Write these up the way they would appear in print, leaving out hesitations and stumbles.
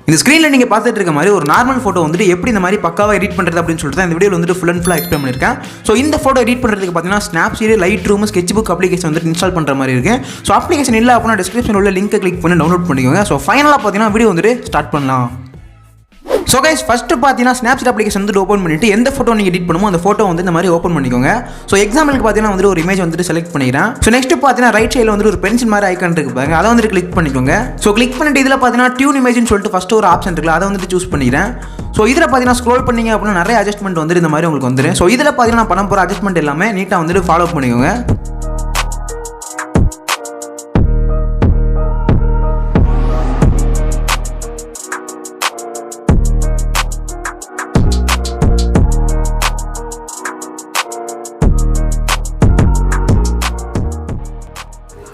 இந்த ஸ்க்ரீனில் நீங்கள் பார்த்துட்டு இருக்க மாதிரி ஒரு நார்மல் ஃபோட்டோ வந்துட்டு எப்படி இந்த மாதிரி பக்காவாக எடிட் பண்ணுறது அப்படின்னு சொல்லிட்டு இந்த வீடியோவில் வந்துட்டு ஃபுல் அண்ட் ஃபுல்லாக எக்ஸ்பிளைன் பண்ணியிருக்கேன். ஸோ இந்த ஃபோட்டோ எடிட் பண்ணுறதுக்கு பார்த்தீங்கன்னா Snapseed, lightroom, sketchbook அப்ளிகேஷன் வந்துட்டு இன்ஸ்டால் பண்ணுற மாதிரி இருக்குது. ஸோ அப்ளிகேஷன் இல்லை அப்படின்னா டிஸ்கிரிப்ஷனில் உள்ள லிங்க்கை கிளிக் பண்ணி டவுன்லோட் பண்ணிக்கோங்க. ஸோ ஃபைனலாக பார்த்தீங்கன்னா வீடியோ வந்துட்டு ஸ்டார்ட் பண்ணலாம். ஸோ கைஸ் ஃபஸ்ட்டு பார்த்தீங்கன்னா Snapseed அப்ளிகேஷன் வந்துட்டு ஓப்பன் பண்ணிவிட்டு எந்த ஃபோட்டோ நீங்கள் எடிட் பண்ணுமோ அந்த ஃபோட்டோ வந்து இந்த மாதிரி ஓப்பன் பண்ணிக்கோங்க. ஸோ எக்ஸாம்பிளுக்கு பார்த்தீங்கன்னா வந்துட்டு ஒரு இமேஜ் வந்துட்டு செலக்ட் பண்ணிக்கிறேன். ஸோ நெக்ஸ்ட் பார்த்தீங்கன்னா ரைட் சைடில் வந்துட்டு ஒரு பென்சில் மாதிரி ஐக்கான் இருக்கு பாருங்க, அதை வந்துட்டு கிளிக் பண்ணிக்கோங்க. ஸோ கிளிக் பண்ணிட்டு இதில் பார்த்தீங்கன்னா டியூன் இமேஜ்னு சொல்லிட்டு ஃபஸ்ட்டு ஒரு ஆப்ஷன் இருக்குல்ல, அதை வந்துட்டு சூஸ் பண்ணிக்கிறேன். ஸோ இதில் பார்த்தீங்கன்னா ஸ்க்ரோல் பண்ணிங்க அப்படின்னா நிறைய அட்ஜஸ்ட்மெண்ட் வந்துட்டு இந்த மாதிரி உங்களுக்கு வந்துடும். ஸோ இதில் பார்த்தீங்கன்னா நான் பண்ண போகிற அட்ஜஸ்ட்மெண்ட் எல்லாமே நீட்டாக வந்துட்டு ஃபாலோ பண்ணிக்கோங்க.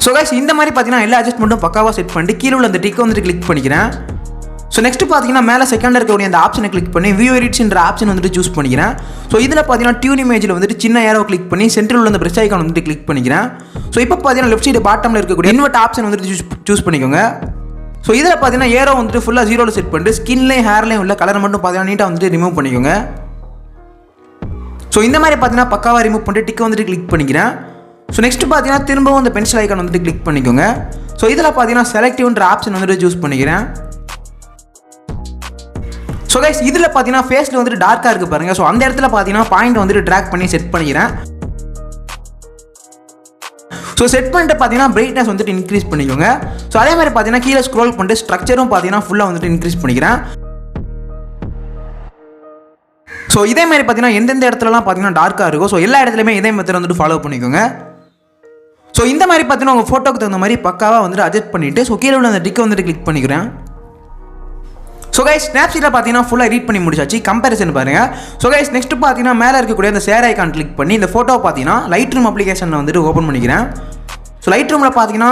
ஸோ கைஸ் இந்த மாதிரி பார்த்தீங்கன்னா எல்லா அட்ஜஸ்ட்மெண்ட்டும் பக்காவாக செட் பண்ணிட்டு கீழே உள்ள அந்த டிக்கை வந்துட்டு கிளிக் பண்ணிக்கிறேன். ஸோ நெக்ஸ்ட் பார்த்தீங்கன்னா மேலே செகண்ட் இருக்கக்கூடிய அந்த ஆப்ஷனை கிளிக் பண்ணி வியூ எடிட்ஸ்ன்ற ஆப்ஷன் வந்துட்டு சூஸ் பண்ணிக்கிறேன். ஸோ இதில் பார்த்தீங்கன்னா டியூன் இமேஜில் வந்துட்டு சின்ன ஏரோ கிளிக் பண்ணி சென்டரில் உள்ள அந்த பிரஷ் ஐக்கான் வந்துட்டு கிளிக் பண்ணிக்கிறேன். ஸோ இப்போ பார்த்தீங்கன்னா லெஃப்ட் சைடு பாட்டமில் இருக்கக்கூடிய இன்வெர்ட் ஆப்ஷன் வந்துட்டு சூஸ் பண்ணிக்கோங்க. ஸோ இதில் பார்த்தீங்கன்னா ஏரோ வந்துட்டு ஃபுல்லாக ஜீரோவில் செட் பண்ணிட்டு ஸ்கின்லேயும் ஹேர்லேயும் உள்ள கலரை மட்டும் பார்த்தீங்கன்னா நீட்டாக வந்துட்டு ரிமூவ் பண்ணிக்கோங்க. ஸோ இந்த மாதிரி பார்த்தீங்கன்னா பக்காவாக ரிமூவ் பண்ணிட்டு டிக்கை வந்துட்டு கிளிக் பண்ணிக்கிறேன். ஸோ நெக்ஸ்ட் பார்த்தீங்கன்னா திரும்பவும் அந்த பென்சில் ஐக்கான் வந்துட்டு கிளிக் பண்ணிக்கோங்க. ஸோ இதில் பார்த்தீங்கன்னா செலக்டிவ்ன்ற ஆப்ஷன் வந்துட்டு சூஸ் பண்ணிக்கிறேன். ஸோ கைஸ் இதில் பார்த்தீங்கன்னா ஃபேஸில் வந்துட்டு டார்க்காக இருக்குது பாருங்கள். ஸோ அந்த இடத்துல பார்த்தீங்கன்னா பாயிண்ட் வந்துட்டு ட்ராக் பண்ணி செட் பண்ணிக்கிறேன். ஸோ செட் பண்ணிட்டு பார்த்தீங்கன்னா பிரைட்னஸ் வந்துட்டு இன்க்ரீஸ் பண்ணிக்கோங்க. ஸோ அதே மாதிரி பார்த்தீங்கன்னா கீழே ஸ்க்ரோல் பண்ணிட்டு ஸ்ட்ரக்சரும் பார்த்தீங்கன்னா ஃபுல்லாக வந்துட்டு இன்க்ரீஸ் பண்ணிக்கிறேன். ஸோ இதே மாதிரி பார்த்தீங்கன்னா எந்தெந்த இடத்துலலாம் பார்த்தீங்கன்னா டார்க்காக இருக்கும், ஸோ எல்லா இடத்துலையுமே இதே மெத்தட் வந்துட்டு ஃபாலோ பண்ணிக்கோங்க. ஸோ இந்த மாதிரி பார்த்தீங்கன்னா உங்கள் ஃபோட்டோக்கு தகுந்த மாதிரி பக்காவாக வந்துட்டு அட்ஜஸ்ட் பண்ணிவிட்டு ஸோ கீழே உள்ள அந்த டிக்கை வந்துட்டு கிளிக் பண்ணிக்கிறேன். ஸோ கைஸ் Snapseed பார்த்தீங்கன்னா ஃபுல்லாக எடிட் பண்ணி முடிச்சாச்சு. கம்பேரிசன் பாருங்கள். ஸோ கைஸ் நெக்ஸ்ட் பார்த்தீங்கன்னா மேலே இருக்கக்கூடிய அந்த ஷேர் ஐக்கான் கிளிக் பண்ணி இந்த ஃபோட்டோ பார்த்தீங்கன்னா lightroom அப்ளிகேஷனில் வந்துட்டு ஓப்பன் பண்ணிக்கிறேன். ஸோ lightroomல பார்த்தீங்கன்னா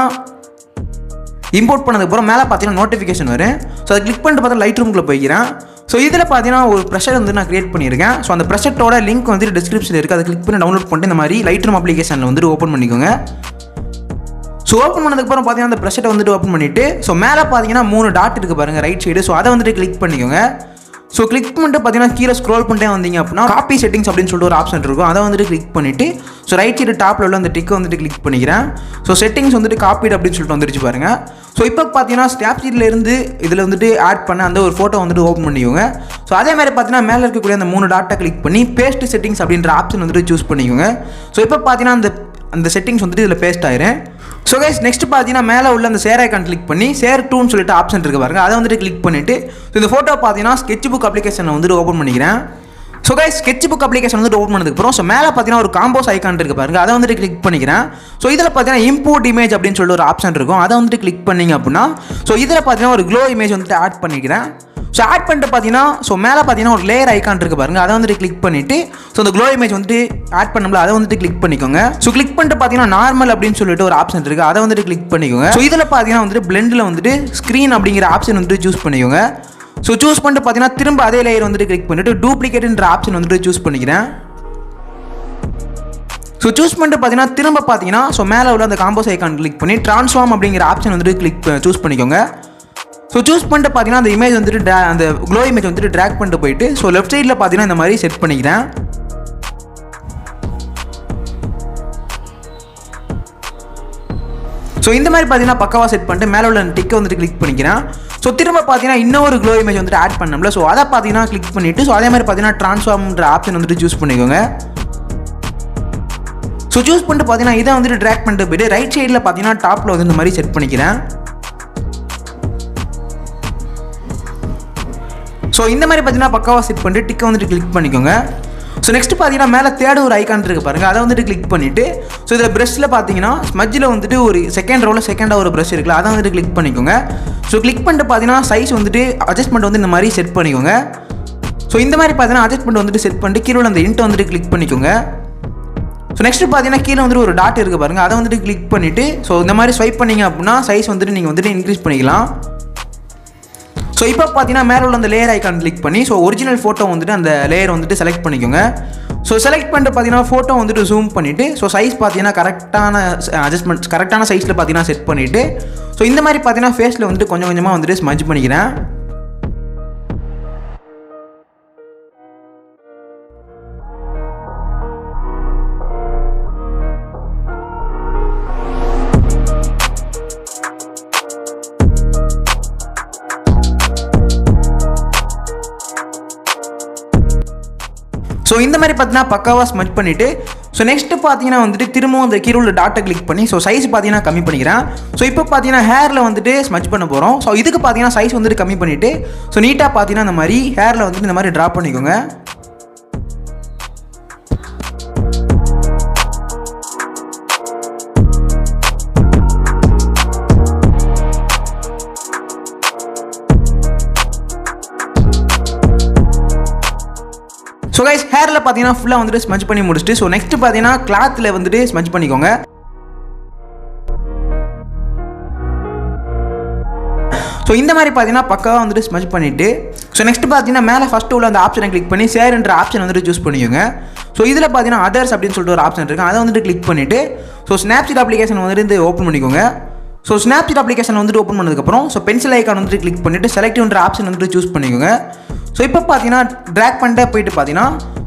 இம்போர்ட் பண்ணதுக்கப்புறம் மேலே பார்த்தீங்கன்னா நோட்டிஃபிகேஷன் வரும். ஸோ அதை கிளிக் பண்ணிட்டு பார்த்தா lightroomக்குள்ளே போய்க்கிறேன். ஸோ இதில் பார்த்தீங்கன்னா ஒரு ப்ரெஷர் வந்து நான் கிரியேட் பண்ணியிருக்கேன். ஸோ அந்த ப்ரெஷரோட லிங்க் வந்துட்டு டிஸ்கிரிப்ஷனில் இருக்குது, அதை கிளிக் பண்ணி டவுன்லோட் பண்ணிட்டு இந்த மாதிரி lightroom அப்ளிகேஷனில் வந்துட்டு ஓப்பன் பண்ணிக்கோங்க. ஸோ ஓப்பன் பண்ணதுக்கப்புறம் பார்த்தீங்கன்னா அந்த ப்ரெஷரை வந்துட்டு ஓப்பன் பண்ணிவிட்டு ஸோ மேலே பார்த்தீங்கன்னா 3 டாட் இருக்குது பாருங்கள் ரைட் சைடு. ஸோ அதை வந்துட்டு கிளிக் பண்ணிக்கோங்க. ஸோ கிளிக் பண்ணிட்டு பார்த்தீங்கன்னா கீழே ஸ்க்ரோல் பண்ணிட்டே வந்தீங்க அப்படின்னா காப்பி செட்டிங்ஸ் அப்படின்னு சொல்லிட்டு ஒரு ஆப்ஷன் இருக்கும், அதை வந்துட்டு கிளிக் பண்ணிவிட்டு ஸோ ரைட் சைடு டாப்பில் உள்ள அந்த டிக்கை வந்துட்டு கிளிக் பண்ணிக்கிறேன். ஸோ செட்டிங்ஸ் வந்துட்டு காப்பீடு அப்படின்னு சொல்லிட்டு வந்துருச்சு பாருங்கள். ஸோ இப்போ பார்த்தீங்கன்னா Snapseedலேருந்து இதில் வந்துட்டு ஆட் பண்ண அந்த ஒரு ஃபோட்டோ வந்துட்டு ஓப்பன் பண்ணிக்கோங்க. ஸோ அதே மாதிரி பார்த்தீங்கன்னா மேலே இருக்கக்கூடிய அந்த 3 டாட்டை கிளிக் பண்ணி பேஸ்ட் செட்டிங்ஸ் அப்படின்ற ஆப்ஷன் வந்துட்டு சூஸ் பண்ணிக்கோங்க. ஸோ இப்போ பார்த்தீங்கன்னா அந்த செட்டிங்ஸ் வந்துட்டு இதில் பேஸ்ட் ஆயிரும். ஸோ கைஸ் நெக்ஸ்ட் பார்த்தீங்கன்னா மேலே உள்ள அந்த ஷேர் ஐக்கான் கிளிக் பண்ணி ஷேர் டூன்னு சொல்லிட்டு ஆப்ஷன் இருக்குது பாருங்கள், அதை வந்துட்டு கிளிக் பண்ணிவிட்டு ஸோ இந்த ஃபோட்டோ பார்த்தீங்கன்னா sketchbook அப்ளிகேஷனை வந்துட்டு ஓப்பன் பண்ணிக்கிறேன். ஸோ கைஸ் sketchbook அப்ளிகேஷன் வந்துட்டு ஓப்பன் பண்ணதுக்கப்புறம் ஸோ மேலே பார்த்தீங்கன்னா ஒரு காம்போஸ் ஐக்கான் இருக்குது பாருங்கள், அதை வந்துட்டு கிளிக் பண்ணிக்கிறேன். ஸோ இதில் பார்த்தீங்கன்னா இம்போர்ட் இமேஜ் அப்படின்னு சொல்லிட்டு ஒரு ஆப்ஷன் இருக்கும், அதை வந்துட்டு கிளிக் பண்ணிங்க அப்படின்னா ஸோ இதில் பார்த்தீங்கன்னா ஒரு க்ளோ இமேஜ் வந்துட்டு ஆட் பண்ணிக்கிறேன். ஸோ ஆட் பண்ணிட்டு பார்த்தீங்கன்னா ஸோ மேலே பார்த்தீங்கன்னா ஒரு லேயர் ஐக்கான் இருக்குது பாருங்கள், அதை வந்துட்டு கிளிக் பண்ணிவிட்டு ஸோ அந்த க்ளோ இமேஜ் வந்துட்டு ஆட் பண்ணல அதை வந்துட்டு கிளிக் பண்ணிக்கோங்க. ஸோ கிளிக் பண்ணிட்டு பார்த்தீங்கன்னா நார்மல் அப்படின்னு சொல்லிட்டு ஒரு ஆப்ஷன் இருக்குது, அதை வந்துட்டு கிளிக் பண்ணிக்கோங்க. ஸோ இதில் பார்த்தீங்கன்னா வந்துட்டு பிளெண்டில் வந்துட்டு ஸ்க்ரீன் அப்படிங்கிற ஆப்ஷன் வந்துட்டு சூஸ் பண்ணிக்கோங்க. ஸோ சூஸ் பண்ணிட்டு பார்த்தீங்கன்னா திரும்ப அதே லேயர் வந்துட்டு கிளிக் பண்ணிவிட்டு டூப்ளிகேட்ன்ற ஆப்ஷன் வந்துட்டு சூஸ் பண்ணிக்கிறேன். ஸோ சூஸ் பண்ணிட்டு பார்த்தீங்கன்னா திரும்ப பார்த்தீங்கன்னா ஸோ மேலே உள்ள அந்த காம்போஸ் ஐக்கான் கிளிக் பண்ணி ட்ரான்ஸ்ஃபார்ம் அப்படிங்கிற ஆப்ஷன் வந்துட்டு சூஸ் பண்ணிக்கோங்க. ஸோ சூஸ் பண்ணிட்டு பார்த்தீங்கன்னா அந்த இமேஜ் வந்துட்டு அந்த க்ளோ இமேஜ் வந்துட்டு ட்ராக் பண்ணிட்டு போயிட்டு ஸோ லெஃப்ட் சைடில் பார்த்தீங்கன்னா இந்த மாதிரி செட் பண்ணிக்கிறேன். ஸோ இந்த மாதிரி பார்த்தீங்கன்னா பக்காவாக செட் பண்ணிட்டு மேலே உள்ள டிக்கை வந்துட்டு கிளிக் பண்ணிக்கிறேன். ஸோ திரும்ப பார்த்தீங்கன்னா இன்னொரு க்ளோ இமேஜ் வந்துட்டு ஆட் பண்ணோம்ல, ஸோ அதை பார்த்தீங்கன்னா கிளிக் பண்ணிவிட்டு ஸோ அதே மாதிரி பார்த்தீங்கன்னா ட்ரான்ஸ்ஃபார்ம்ன்ற ஆப்ஷன் வந்துட்டு சூஸ் பண்ணிக்கோங்க. ஸோ சூஸ் பண்ணிட்டு பார்த்தீங்கன்னா இதை வந்துட்டு ட்ராக் பண்ணிட்டு போயிட்டு ரைட் சைடில் பார்த்தீங்கன்னா டாப்பில் வந்து இந்த மாதிரி செட் பண்ணிக்கிறேன். ஸோ இந்த மாதிரி பார்த்தீங்கன்னா பக்காவாக செட் பண்ணிட்டு டிக்கை வந்துட்டு கிளிக் பண்ணிக்கோங்க. ஸோ நெக்ஸ்ட் பார்த்தீங்கன்னா மேலே தேர்ட் ஒரு ஐக்கான் இருக்குது பாருங்கள், அதை வந்துட்டு கிளிக் பண்ணிவிட்டு ஸோ இதில் ப்ரஷ்ஷில் பார்த்தீங்கன்னா ஸ்மஜ்ஜில் வந்துட்டு ஒரு செகண்டாக ஒரு ப்ரஷ் இருக்குல்ல, அதை வந்துட்டு கிளிக் பண்ணிக்கோங்க. ஸோ கிளிக் பண்ணிட்டு பார்த்தீங்கன்னா சைஸ் வந்துட்டு அட்ஜஸ்ட்மெண்ட் வந்து இந்த மாதிரி செட் பண்ணிக்கோங்க. ஸோ இந்த மாதிரி பார்த்தீங்கன்னா அட்ஜஸ்ட்மெண்ட் வந்துட்டு செட் பண்ணிட்டு கீழே அந்த இன்ட்டை வந்துட்டு கிளிக் பண்ணிக்கோங்க. ஸோ நெக்ஸ்ட் பார்த்தீங்கன்னா கீழே வந்துட்டு ஒரு டாட் இருக்குது பாருங்கள், அதை வந்துட்டு கிளிக் பண்ணிவிட்டு ஸோ இந்த மாதிரி ஸ்வைப் பண்ணிங்க அப்படின்னா சைஸ் வந்துட்டு நீங்கள் வந்துட்டு இன்க்ரீஸ் பண்ணிக்கலாம். ஸோ இப்போ பார்த்தீங்கன்னா மேலே உள்ள அந்த லேயர் ஐக்கான் கிளிக் பண்ணி ஸோ ஒரிஜினல் ஃபோட்டோ வந்துட்டு அந்த லேயர் வந்துட்டு செலக்ட் பண்ணிக்கோங்க. ஸோ செலக்ட் பண்ணிட்டு பார்த்தீங்கன்னா ஃபோட்டோ வந்துட்டு ஜூம் பண்ணிவிட்டு ஸோ சைஸ் பார்த்தீங்கன்னா கரெக்டான சைஸில் பார்த்தீங்கன்னா செட் பண்ணிவிட்டு ஸோ இந்த மாதிரி பார்த்தீங்கன்னா ஃபேஸில் வந்துட்டு கொஞ்சம் கொஞ்சமாக வந்துட்டு ஸ்மஜ் பண்ணிக்கிறேன். ஸோ இந்த மாதிரி பார்த்தீங்கன்னா பக்காவாக ஸ்மச் பண்ணிவிட்டு ஸோ நெக்ஸ்ட்டு பார்த்தீங்கன்னா வந்துட்டு திரும்பவும் அந்த கீழே உள்ள டாட்டை கிளிக் பண்ணி ஸோ சைஸ் பார்த்தீங்கன்னா கம்மி பண்ணிக்கிறேன். ஸோ இப்போ பார்த்தீங்கன்னா ஹேரில் வந்துட்டு ஸ்மச் பண்ண போகிறோம். ஸோ இதுக்கு பார்த்தீங்கன்னா சைஸ் வந்துட்டு கம்மி பண்ணிவிட்டு ஸோ நீட்டாக பார்த்தீங்கன்னா இந்த மாதிரி ஹேரில் வந்துட்டு இந்த மாதிரி ட்ரா பண்ணிக்கோங்க. ஸோ கைஸ் ஹேரில் பார்த்தீங்கன்னா ஃபுல்லாக வந்துட்டு ஸ்மச் பண்ணி முடிச்சுட்டு ஸோ நெக்ஸ்ட் பார்த்தீங்கன்னா கிளாத்தில் வந்துட்டு ஸ்மச் பண்ணிக்கோங்க. ஸோ இந்த மாதிரி பார்த்தீங்கன்னா பக்காவாக வந்துட்டு ஸ்மச் பண்ணிவிட்டு ஸோ நெக்ஸ்ட் பார்த்தீங்கன்னா மேலே ஃபஸ்ட்டு உள்ள அந்த ஆப்ஷனை கிளிக் பண்ணி ஷேர்ன்ற ஆப்ஷன் வந்துட்டு சூஸ் பண்ணிக்கோங்க. ஸோ இதில் பார்த்தீங்கன்னா அதர்ஸ் அப்படின்னு சொல்லிட்டு ஒரு ஆப்ஷன் இருக்குது, அதை வந்துட்டு கிளிக் பண்ணிவிட்டு ஸோ ஸ்னாப்சீட் அப்ளிகேஷன் வந்துட்டு ஓப்பன் பண்ணிக்கோங்க. ஸோ ஸ்னாப்சீட் அப்ளிகேஷன் வந்துட்டு ஓப்பன் பண்ணதுக்கப்புறம் ஸோ பென்சில் ஐக்கான் வந்துட்டு கிளிக் பண்ணிவிட்டு செலக்டிவ்ன்ற ஆப்ஷன் வந்துட்டு சூஸ் பண்ணிக்கோங்க. ஸோ இப்போ பார்த்தீங்கன்னா ட்ராக் பண்ணிட்டே போயிட்டு பார்த்தீங்கன்னா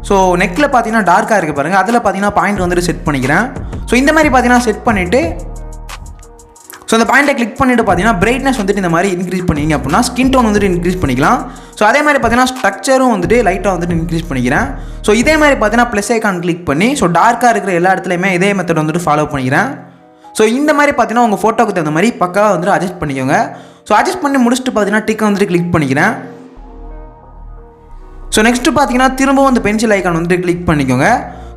ஸோ நெக்கில் பார்த்தீங்கன்னா டார்க்காக இருக்குது பாருங்கள், அதில் பார்த்தீங்கன்னா பாயிண்ட் வந்துட்டு செட் பண்ணிக்கிறேன். ஸோ இந்த மாதிரி பார்த்தீங்கன்னா செட் பண்ணிவிட்டு ஸோ அந்த பாயிண்ட்டை கிளிக் பண்ணிவிட்டு பார்த்தீங்கன்னா பிரைட்னஸ் வந்துட்டு இந்த மாதிரி இன்க்ரீஸ் பண்ணிங்க அப்படின்னா ஸ்கின் டோன் வந்துட்டு இன்க்ரீஸ் பண்ணிக்கலாம். ஸோ அதே மாதிரி பார்த்தீங்கன்னா ஸ்ட்ரக்சரும் வந்துட்டு லைட்டாக வந்துட்டு இன்க்ரீஸ் பண்ணிக்கிறேன். ஸோ இதே மாதிரி பார்த்தீங்கன்னா ப்ளஸ் ஐக்கான் கிளிக் பண்ணி ஸோ டார்க்காக இருக்கிற எல்லா இடத்துலையுமே இதே மெத்தட் வந்துட்டு ஃபாலோ பண்ணிக்கிறேன். ஸோ இந்த மாதிரி பார்த்தீங்கன்னா உங்கள் ஃபோட்டோக்கு தகுந்த மாதிரி பக்காவாக வந்துட்டு அட்ஜஸ்ட் பண்ணிக்கோங்க. ஸோ அட்ஜஸ்ட் பண்ணி முடிச்சுட்டு பார்த்தீங்கன்னா டிக்கை வந்துட்டு கிளிக் பண்ணிக்கிறேன். ஸோ நெக்ஸ்ட்டு பார்த்தீங்கன்னா திரும்பவும் அந்த பென்சில் ஐக்கான் வந்துட்டு கிளிக் பண்ணிக்கோங்க.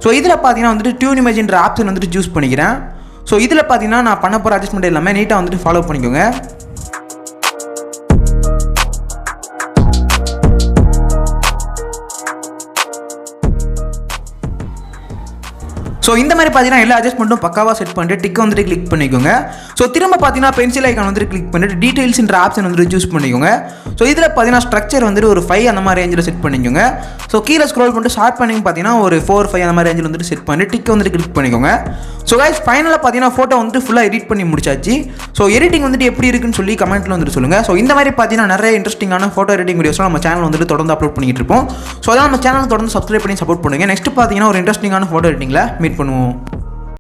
ஸோ இதில் பார்த்தீங்கன்னா வந்துட்டு டியூன் இமேஜ்ன்ற ஆப்ஷன் வந்துட்டு சூஸ் பண்ணிக்கிறேன். ஸோ இதில் பார்த்தீங்கன்னா நான் பண்ண போகிற அட்ஜஸ்ட்மெண்ட் எல்லாமே நீட்டாக வந்துட்டு ஃபாலோ பண்ணிக்கோங்க. ஸோ இந்த மாதிரி பார்த்தீங்கன்னா எல்லா அட்ஜஸ்ட்மெண்ட்டும் பக்காவாக செட் பண்ணிட்டு டிக்கை வந்துட்டு கிளிக் பண்ணிக்கோங்க. ஸோ திரும்ப பார்த்தீங்கன்னா பென்சில் ஐக்கான் வந்துட்டு கிளிக் பண்ணிட்டு டீடைல்ஸ்ன்ற ஆப்ஷன் வந்துட்டு சூஸ் பண்ணிக்கோங்க. ஸோ இதில் பார்த்தீங்கன்னா ஸ்ட்ரக்சர் வந்துட்டு ஒரு 5 அந்த மாதிரி ரேஞ்சில் செட் பண்ணிக்கோங்க. ஸோ கீழே ஸ்க்ரோல் பண்ணிட்டு ஷார்ட் பண்ணி பார்த்தீங்கன்னா ஒரு 4-5 அந்த மாதிரி ரேஞ்சில் வந்துட்டு செட் பண்ணிட்டு டிக்கை வந்துட்டு கிளிக் பண்ணிக்கோங்க. ஸோ கைஸ் ஃபைனலாக பார்த்தீங்கன்னா ஃபோட்டோ வந்துட்டு ஃபுல்லாக எடிட் பண்ணி முடிச்சாச்சு. ஸோ எடிட்டிங் வந்துட்டு எப்படி இருக்குன்னு சொல்லி கமெண்ட்டில் வந்துட்டு சொல்லுங்கள். ஸோ இந்த மாதிரி பார்த்தீங்கன்னா நிறைய இன்ட்ரெஸ்டிங்கான ஃபோட்டோ எடிட்டிங் வீடியோஸ்லாம் நம்ம சேனல் வந்துட்டு தொடர்ந்து அப்லோட் பண்ணிட்டு இருப்போம். ஸோ அதான் நம்ம சேனல் தொடர்ந்து சப்ஸ்கிரைப் பண்ணி சப்போர்ட் பண்ணுங்கள். நெக்ஸ்ட் பார்த்தீங்கன்னா ஒரு இன்ட்ரெஸ்டிங்கான ஃபோட்டோ எடிட்டிங்கில் மீட் பண்ணுவோம்.